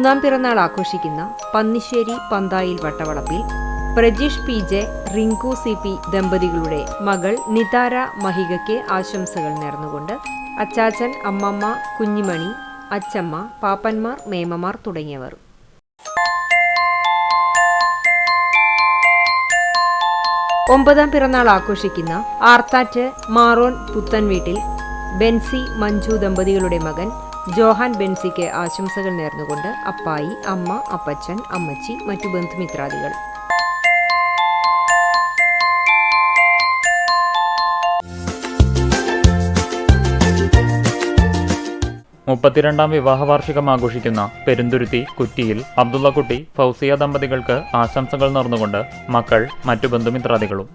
മൂന്നാം പിറന്നാൾ ആഘോഷിക്കുന്ന പന്നിശ്ശേരി പന്തായിൽ വട്ടവളപ്പിൽ Prajeesh P J, Rinku C P ദമ്പതികളുടെ മകൾ നിതാര മഹികയ്ക്ക് ആശംസകൾ നേർന്നുകൊണ്ട് അച്ചാച്ചൻ, അമ്മമ്മ, കുഞ്ഞിമണി, അച്ചമ്മ, പാപ്പന്മാർ, മേമമാർ തുടങ്ങിയവർ. ഒമ്പതാം പിറന്നാൾ ആഘോഷിക്കുന്ന ആർത്താറ്റ് മാറോൻ പുത്തൻ വീട്ടിൽ ബെൻസി, മഞ്ജു ദമ്പതികളുടെ മകൻ ജോഹാൻ ബെൻസിക്ക് ആശംസകൾ നേർന്നുകൊണ്ട് അപ്പായി, അമ്മ, അപ്പച്ചൻ, അമ്മച്ചി, മറ്റു ബന്ധുമിത്രാദികൾ. മുപ്പത്തിരണ്ടാം വിവാഹ വാർഷികം ആഘോഷിക്കുന്ന പെരുന്തുരുത്തി കുറ്റിയിൽ അബ്ദുള്ളക്കുട്ടി, ഫൗസിയ ദമ്പതികൾക്ക് ആശംസകൾ നേർന്നുകൊണ്ട് മക്കൾ, മറ്റു ബന്ധുമിത്രാദികളും.